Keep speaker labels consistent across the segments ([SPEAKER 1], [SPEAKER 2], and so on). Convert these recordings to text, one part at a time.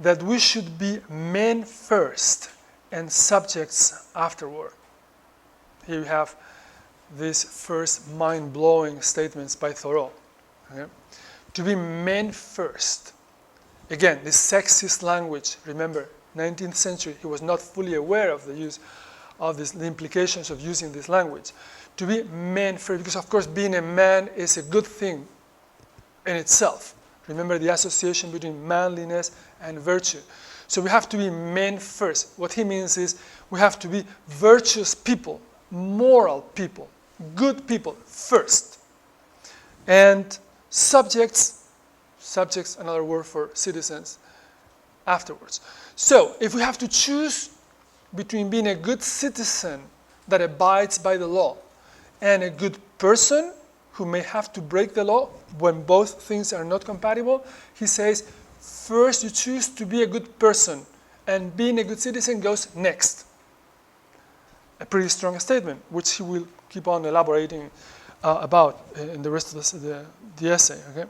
[SPEAKER 1] that we should be men first and subjects afterward. Here you have these first mind-blowing statements by Thoreau. Okay? To be men first. Again, this sexist language, remember, 19th century, he was not fully aware of the use of this, the implications of using this language. To be men first, because of course being a man is a good thing in itself. Remember the association between manliness and virtue. So we have to be men first. What he means is we have to be virtuous people, moral people, good people first. And subjects, another word for citizens, afterwards. So if we have to choose between being a good citizen that abides by the law and a good person who may have to break the law when both things are not compatible, he says, first you choose to be a good person, and being a good citizen goes next. A pretty strong statement, which he will keep on elaborating about in the rest of the essay. Okay?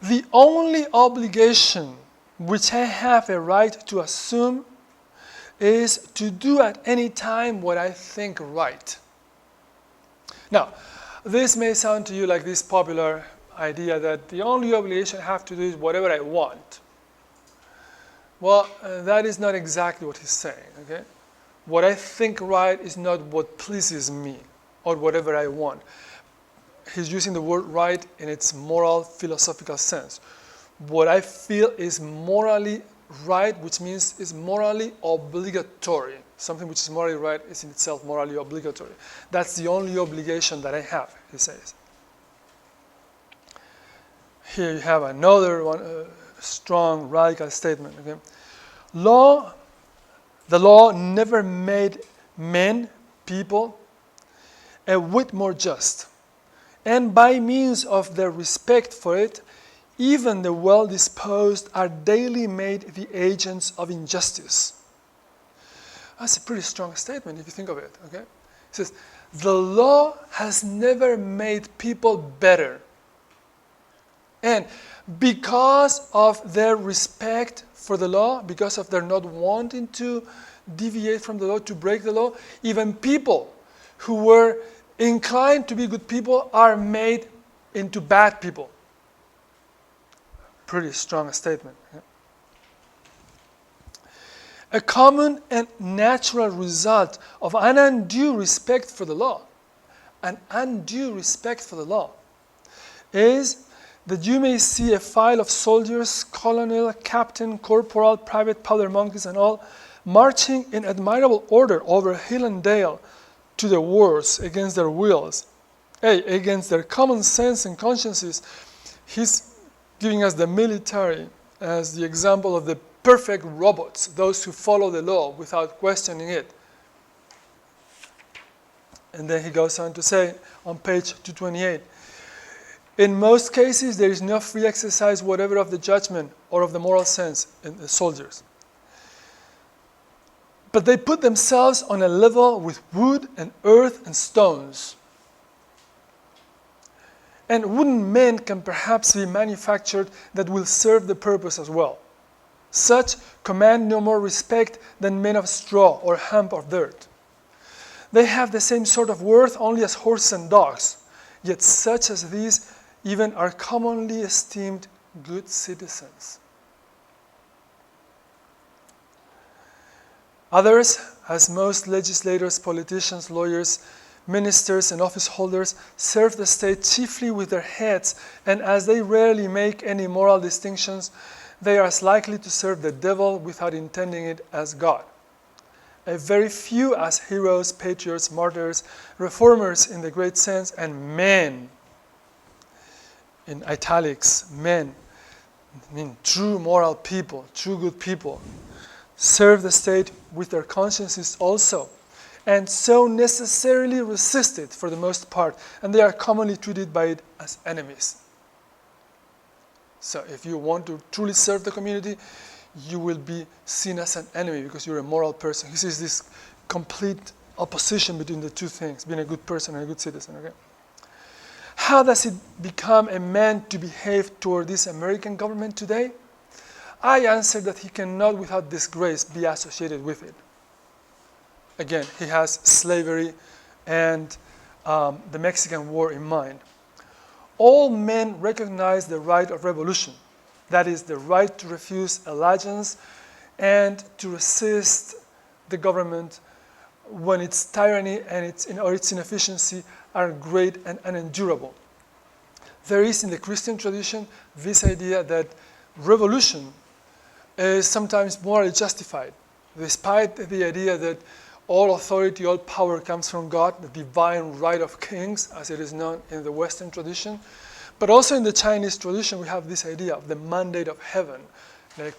[SPEAKER 1] The only obligation which I have a right to assume is to do at any time what I think right. Now, this may sound to you like this popular idea that the only obligation I have to do is whatever I want. Well, that is not exactly what he's saying. Okay? What I think right is not what pleases me or whatever I want. He's using the word right in its moral, philosophical sense. What I feel is morally right, which means is morally obligatory. Something which is morally right is in itself morally obligatory. That's the only obligation that I have, he says. Here you have another one, strong, radical statement. Okay? The law never made men, people, a whit more just. And by means of their respect for it, even the well-disposed are daily made the agents of injustice. That's a pretty strong statement if you think of it. Okay? It says, the law has never made people better. And because of their respect for the law, because of their not wanting to deviate from the law, to break the law, even people who were inclined to be good people are made into bad people. Pretty strong statement. Yeah? A common and natural result of an undue respect for the law, is that you may see a file of soldiers, colonel, captain, corporal, private, powder monkeys, and all, marching in admirable order over hill and dale to the wars against their wills, against their common sense and consciences. He's giving us the military as the example of the perfect robots, those who follow the law without questioning it. And then he goes on to say on page 228, in most cases, there is no free exercise whatever of the judgment or of the moral sense in the soldiers. But they put themselves on a level with wood and earth and stones. And wooden men can perhaps be manufactured that will serve the purpose as well. Such command no more respect than men of straw or hump of dirt. They have the same sort of worth only as horses and dogs, yet such as these even are commonly esteemed good citizens. Others, as most legislators, politicians, lawyers, ministers, and office holders, serve the state chiefly with their heads, and as they rarely make any moral distinctions, they are as likely to serve the devil without intending it as God. A very few as heroes, patriots, martyrs, reformers in the great sense, and men, in italics, men, I mean true moral people, true good people, serve the state with their consciences also, and so necessarily resist it for the most part, and they are commonly treated by it as enemies. So if you want to truly serve the community, you will be seen as an enemy because you're a moral person. He sees this complete opposition between the two things, being a good person and a good citizen. Okay? How does it become a man to behave toward this American government today? I answer that he cannot without disgrace be associated with it. Again, he has slavery and the Mexican War in mind. All men recognize the right of revolution, that is, the right to refuse allegiance and to resist the government when its tyranny and its inefficiency are great and unendurable. There is in the Christian tradition this idea that revolution is sometimes morally justified, despite the idea that all authority, all power comes from God, the divine right of kings, as it is known in the Western tradition. But also in the Chinese tradition, we have this idea of the mandate of heaven. Like,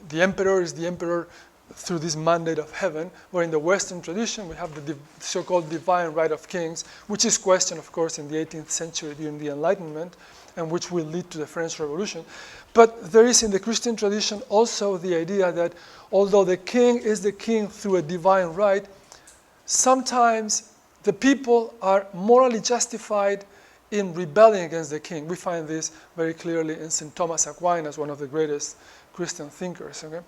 [SPEAKER 1] the emperor is the emperor through this mandate of heaven, where in the Western tradition, we have the so-called divine right of kings, which is questioned, of course, in the 18th century during the Enlightenment, and which will lead to the French Revolution. But there is in the Christian tradition also the idea that although the king is the king through a divine right, sometimes the people are morally justified in rebelling against the king. We find this very clearly in St. Thomas Aquinas, one of the greatest Christian thinkers. Okay?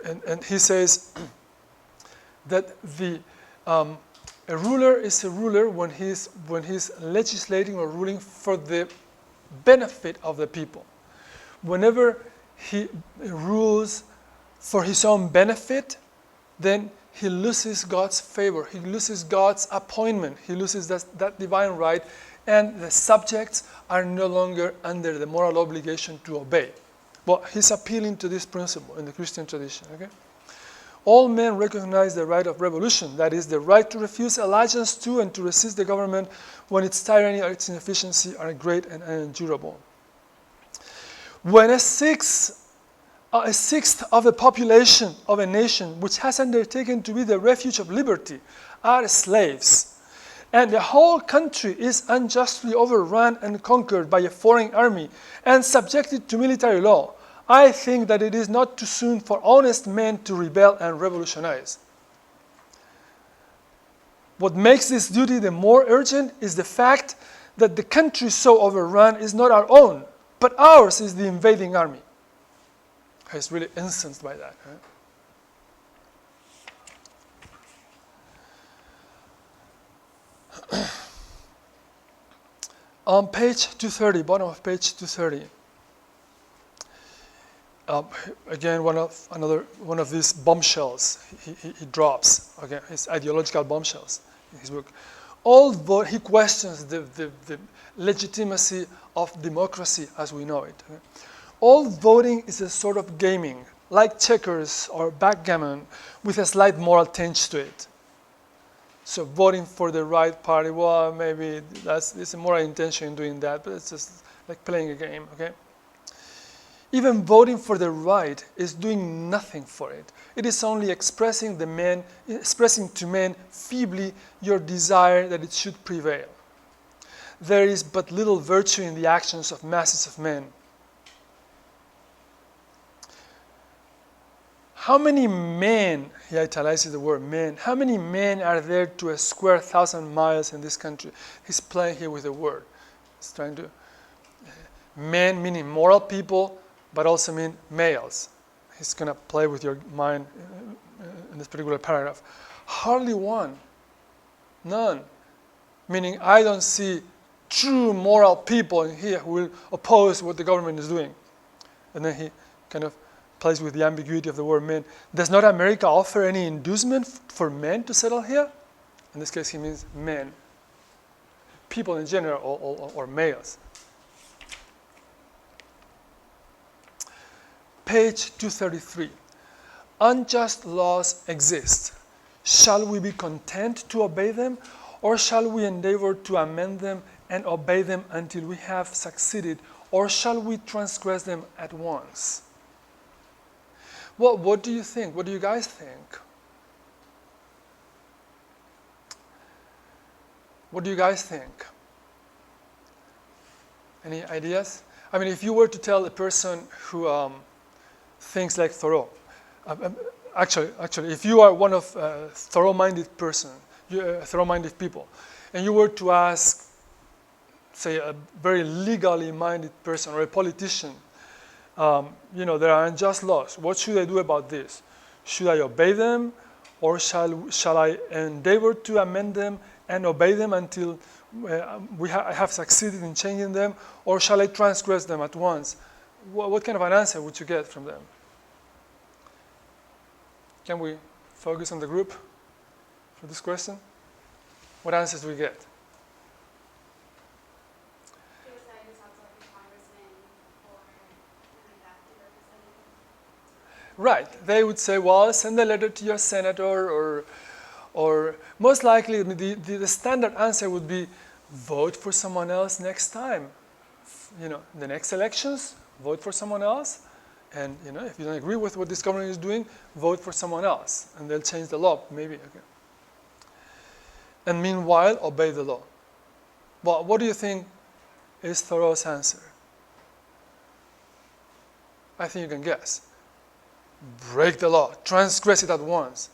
[SPEAKER 1] And he says that a ruler is a ruler when he's legislating or ruling for the benefit of the people. Whenever he rules for his own benefit, then he loses God's favor. He loses God's appointment. He loses that divine right, and the subjects are no longer under the moral obligation to obey. Well, he's appealing to this principle in the Christian tradition. Okay? All men recognize the right of revolution, that is, the right to refuse allegiance to and to resist the government when its tyranny or its inefficiency are great and unendurable. When a sixth of the population of a nation which has undertaken to be the refuge of liberty are slaves, and the whole country is unjustly overrun and conquered by a foreign army and subjected to military law, I think that it is not too soon for honest men to rebel and revolutionize. What makes this duty the more urgent is the fact that the country so overrun is not our own, but ours is the invading army. He's really incensed by that. Right? On page 230, bottom of page 230. Again, one of these bombshells he drops. Again, his ideological bombshells in his book. He questions the legitimacy of democracy as we know it. All voting is a sort of gaming, like checkers or backgammon, with a slight moral tinge to it. So voting for the right party, well, maybe there's a moral intention in doing that, but it's just like playing a game, okay? Even voting for the right is doing nothing for it. It is only expressing to men feebly your desire that it should prevail. There is but little virtue in the actions of masses of men. How many men, he italicizes the word men, how many men are there to a square 1,000 miles in this country? He's playing here with the word. He's trying to, men meaning moral people, but also mean males. He's going to play with your mind in this particular paragraph. Hardly one, none. Meaning I don't see true moral people in here who will oppose what the government is doing. And then he kind of plays with the ambiguity of the word men. Does not America offer any inducement for men to settle here? In this case, he means men. People in general, or males. Page 233. Unjust laws exist. Shall we be content to obey them, or shall we endeavor to amend them and obey them until we have succeeded, or shall we transgress them at once? Well, what do you think? What do you guys think? What do you guys think? Any ideas? I mean, if you were to tell a person who thinks like Thoreau, actually, if you are one of Thoreau-minded people, and you were to ask, say, a very legally minded person or a politician, there are unjust laws. What should I do about this? Should I obey them, or shall I endeavor to amend them and obey them until I have succeeded in changing them, or shall I transgress them at once? What kind of an answer would you get from them? Can we focus on the group for this question? What answers do we get? Right. They would say, well, send a letter to your senator, or most likely the standard answer would be vote for someone else next time. The next elections, vote for someone else. And if you don't agree with what this government is doing, vote for someone else. And they'll change the law, maybe. Okay. And meanwhile, obey the law. Well, what do you think is Thoreau's answer? I think you can guess. Break the law, transgress it at once,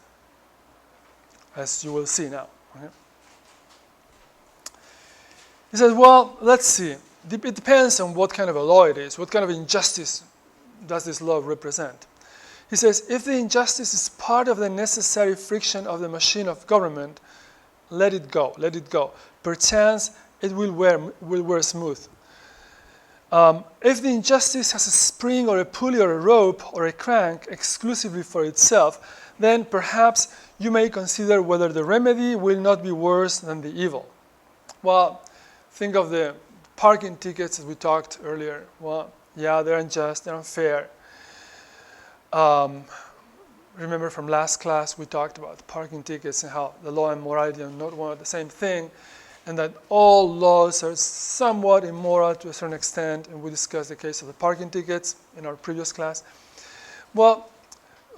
[SPEAKER 1] as you will see now. Okay? He says, well, let's see. It depends on what kind of a law it is, what kind of injustice does this law represent. He says, if the injustice is part of the necessary friction of the machine of government, let it go, let it go. Perchance it will wear smooth. If the injustice has a spring or a pulley or a rope or a crank exclusively for itself, then perhaps you may consider whether the remedy will not be worse than the evil. Well, think of the parking tickets as we talked earlier. Well, yeah, they're unjust, they're unfair. Remember from last class we talked about parking tickets and how the law and morality are not one of the same thing, and that all laws are somewhat immoral to a certain extent, and we discussed the case of the parking tickets in our previous class. Well,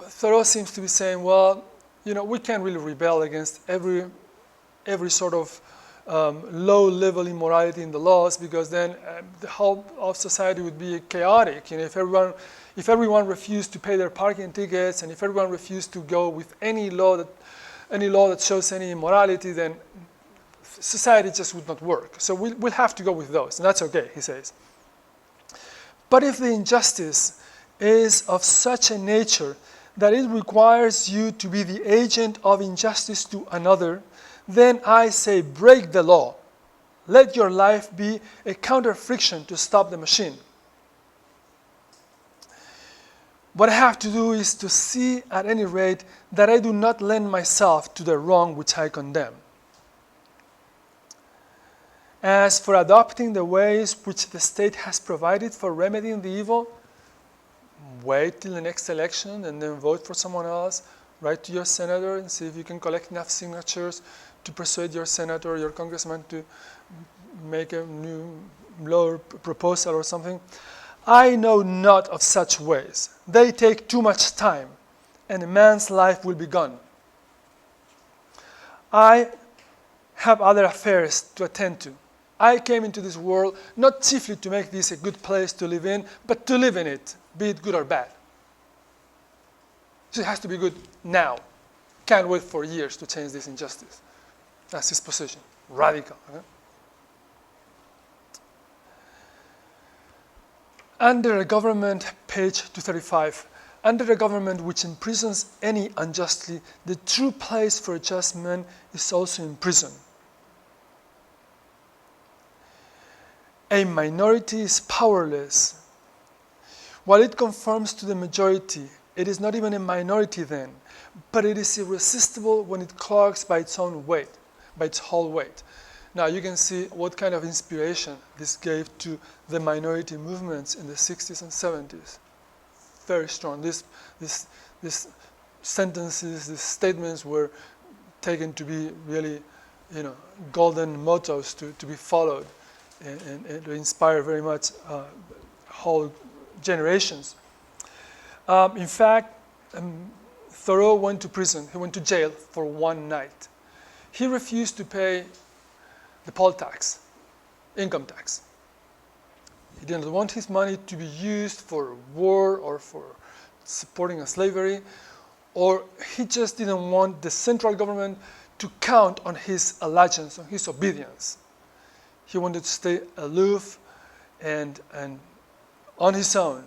[SPEAKER 1] Thoreau seems to be saying, well, we can't really rebel against every sort of low-level immorality in the laws, because then the whole of society would be chaotic. If everyone refused to pay their parking tickets, and if everyone refused to go with any law that shows any immorality, then society just would not work. So we'll have to go with those, and that's okay, he says. But if the injustice is of such a nature that it requires you to be the agent of injustice to another, then I say break the law. Let your life be a counter-friction to stop the machine. What I have to do is to see, at any rate, that I do not lend myself to the wrong which I condemn. As for adopting the ways which the state has provided for remedying the evil, wait till the next election and then vote for someone else. Write to your senator and see if you can collect enough signatures to persuade your senator or your congressman to make a new law proposal or something. I know not of such ways. They take too much time, and a man's life will be gone. I have other affairs to attend to. I came into this world not chiefly to make this a good place to live in, but to live in it, be it good or bad. So it has to be good now. Can't wait for years to change this injustice. That's his position. Radical. Okay? Under a government, page 235, under a government which imprisons any unjustly, the true place for a just man is also in prison. A minority is powerless. While it conforms to the majority, it is not even a minority then, but it is irresistible when it clogs by its own weight, by its whole weight. Now you can see what kind of inspiration this gave to the minority movements in the 60s and 70s. Very strong. These sentences, these statements were taken to be really, golden mottos to be followed and to inspire very much whole generations. In fact, Thoreau went to prison. He went to jail for one night. He refused to pay the poll tax, income tax. He didn't want his money to be used for war or for supporting slavery, or he just didn't want the central government to count on his allegiance, on his obedience. He wanted to stay aloof and on his own